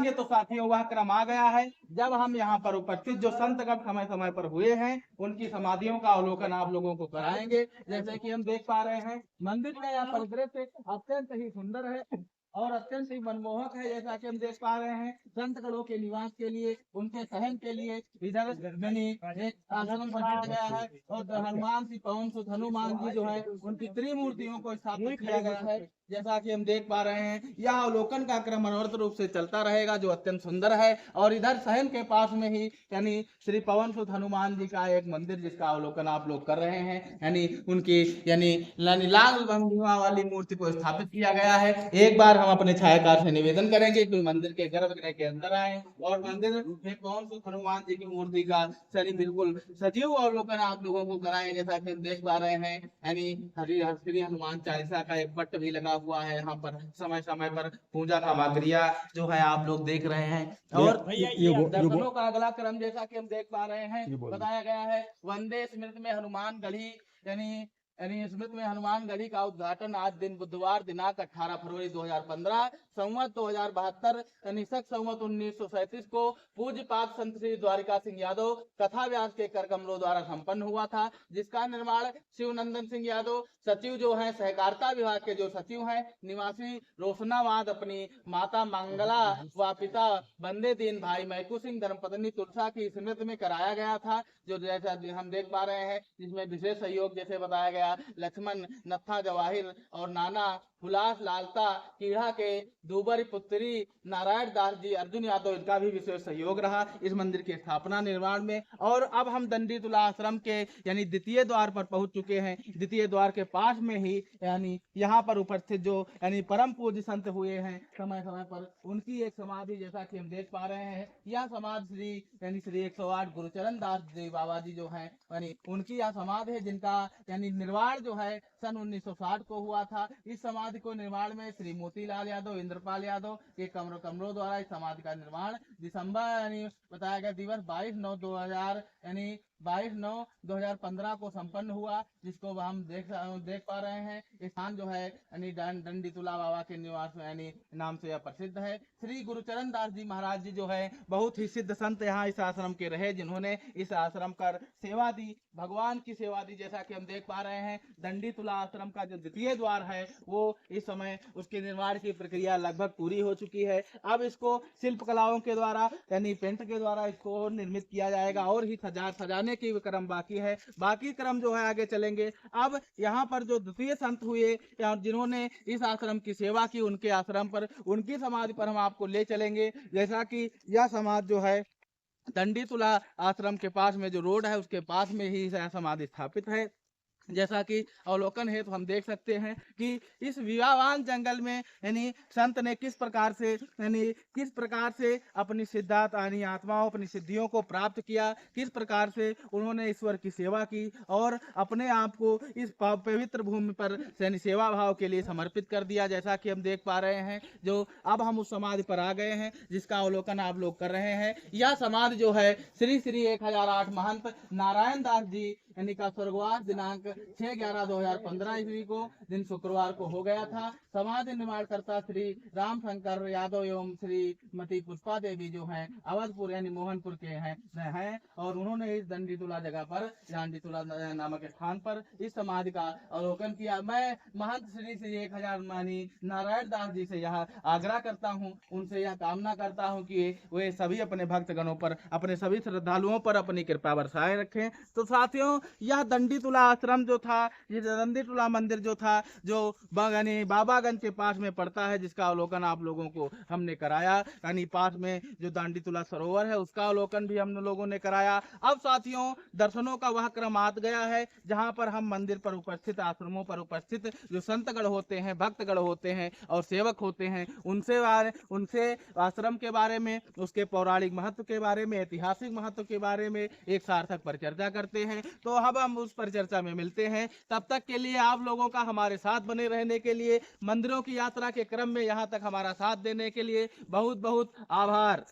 ये तो साथियों वह क्रम आ गया है जब हम यहाँ पर उपस्थित जो संतगण समय समय पर हुए हैं उनकी समाधियों का अवलोकन आप लोगों को कराएंगे। जैसे कि हम देख पा रहे हैं मंदिर का यह परिदृश्य अत्यंत ही सुंदर है और अत्यंत ही मनमोहक है। जैसा कि हम देख पा रहे हैं संतगणों के निवास के लिए, उनके सहन के लिए इधर एक आश्रम बनाया गया है और हनुमान जी पवन सुत हनुमान जी जो है उनकी त्रिमूर्तियों को स्थापित किया गया है। जैसा कि हम देख पा रहे हैं यह अवलोकन का क्रम अनवरत रूप से चलता रहेगा जो अत्यंत सुंदर है। और इधर सहन के पास में ही यानी श्री पवन सुत हनुमान जी का एक मंदिर जिसका अवलोकन आप लोग कर रहे हैं, यानी उनकी यानी लाल भंगिमा वाली मूर्ति को स्थापित किया गया है। एक बार हम अपने छायाकार से निवेदन करेंगे कि मंदिर के गर्भगृह के अंदर आए और मंदिर में पवन सुत हनुमान जी की मूर्ति का शनि बिल्कुल सजीव अवलोकन आप लोगों को कराएं। जैसा कि हम देख पा रहे हैं यानी श्री हनुमान चालीसा का एक पट्ट भी लगा हुआ है। यहाँ पर समय समय पर पूजा सामग्रियां जो है आप लोग देख रहे हैं। और दर्शनों का अगला क्रम जैसा कि हम देख पा रहे हैं बताया गया है वंदे स्मृति में हनुमान गढ़ी यानी स्मृति में हनुमान गढ़ी का उद्घाटन आज दिन बुधवार दिनांक 18 फरवरी 2015 संवत 2072 यानी संवत 1937 को पूज्य पाक संत श्री द्वारिका सिंह यादव कथा व्यास के कर कमलों द्वारा संपन्न हुआ था, जिसका निर्माण शिवनंदन सिंह यादव सचिव जो है सहकारिता विभाग के जो सचिव हैं निवासी रोशनाबाद अपनी माता मंगला व पिता बंदे दीन भाई मैकू सिंह धर्मपत्नी तुलसा की स्मृति में कराया गया था। जो जैसा हम देख पा रहे हैं जिसमें विशेष सहयोग जैसे बताया गया लक्ष्मण नत्था जवाहिर और नाना हुलास लालता कीड़ा के दूबरी पुत्री नारायण दास जी अर्जुन यादव इनका भी विशेष सहयोग रहा इस मंदिर की स्थापना निर्माण में। और अब हम दंडी तुला आश्रम के यानी द्वितीय द्वार पर पहुंच चुके हैं। द्वितीय द्वार के पास में ही यानी यहाँ पर उपस्थित जो यानी परम पूज्य संत हुए हैं समय समय पर उनकी एक समाधि जैसा कि हम देख पा रहे हैं। यह समाधि यानी श्री 108 गुरुचरण दास जी बाबा जी जो है यानी उनकी यह समाधि है जिनका यानी निर्माण जो है सन 1960 को हुआ था। इस समाधि को निर्माण में श्री मोतीलाल यादव इंद्रपाल यादव के कमरों द्वारा इस समाधि का निर्माण दिसंबर यानी बताया गया दिवस 22/9/2000 यानी 22/9/2015 को संपन्न हुआ, जिसको हम देख पा रहे हैं। स्थान जो है यानी दंडी तुला बाबा के निवास यानी नाम से यह प्रसिद्ध है। श्री गुरुचरण दास जी महाराज जी जो है बहुत ही सिद्ध संत यहाँ इस आश्रम के रहे जिन्होंने इस आश्रम कर सेवा दी, भगवान की सेवा दी। जैसा कि हम देख पा रहे हैं दंडी तुला आश्रम का जो द्वितीय द्वार है वो इस समय उसके निर्माण की प्रक्रिया लगभग पूरी हो चुकी है। अब इसको शिल्प कलाओं के द्वारा यानी पेंट के द्वारा इसको निर्मित किया जाएगा और ही सजाने की क्रम बाकी है। बाकी क्रम जो है आगे चलेंगे। अब यहाँ पर जो द्वितीय संत हुए जिन्होंने इस आश्रम की सेवा की उनके आश्रम पर उनकी समाधि पर हम आपको ले चलेंगे। जैसा कि यह समाधि जो है दंडी तुला आश्रम के पास में जो रोड है उसके पास में ही यह समाधि स्थापित है। जैसा कि अवलोकन है तो हम देख सकते हैं कि इस विवाहवान जंगल में यानी संत ने किस प्रकार से अपनी सिद्धार्थ यानी आत्माओं अपनी सिद्धियों को प्राप्त किया, किस प्रकार से उन्होंने ईश्वर की सेवा की और अपने आप को इस पवित्र भूमि पर यानी सेवा भाव के लिए समर्पित कर दिया। जैसा कि हम देख पा रहे हैं जो अब हम उस समाधि पर आ गए हैं जिसका अवलोकन आप लोग कर रहे हैं। यह समाधि जो है श्री 1008 महंत नारायण दास जी यानी का स्वर्गवास दिनांक 6/11/2015 ईस्वी को दिन शुक्रवार को हो गया था। समाधि निर्माण करता श्री राम शंकर यादव एवं श्रीमती पुष्पा देवी जो हैं अवधपुर यानी मोहनपुर के हैं और उन्होंने इस दंडी तुला जगह पर दंडी तुला नामक स्थान पर इस समाधि का अवलोकन किया। मैं महंत श्री 1000 मानी नारायण दास जी से यह आग्रह करता हूँ, उनसे यह कामना करता हूँ कि वे सभी अपने भक्तगणों पर अपने सभी श्रद्धालुओं पर अपनी कृपा बरसाए रखें। तो साथियों यह दंडी तुला आश्रम जो था ये दंडी तुला मंदिर जो था जो यानी बाबागंज के पास में पड़ता है जिसका अवलोकन आप लोगों को हमने कराया। यानी पास में जो दंडी तुला सरोवर है उसका अवलोकन भी हम लोगों ने कराया। अब साथियों दर्शनों का वह क्रम आ गया है जहां पर हम मंदिर पर उपस्थित आश्रमों पर उपस्थित जो संतगण होते हैं भक्तगण होते हैं और सेवक होते हैं उनसे आश्रम के बारे में उसके पौराणिक महत्व के बारे में ऐतिहासिक महत्व के बारे में एक सार्थक परिचर्चा करते हैं। तो अब हम उस परिचर्चा में मिलते हैं। तब तक के लिए आप लोगों का हमारे साथ बने रहने के लिए मंदिरों की यात्रा के क्रम में यहाँ तक हमारा साथ देने के लिए बहुत बहुत आभार।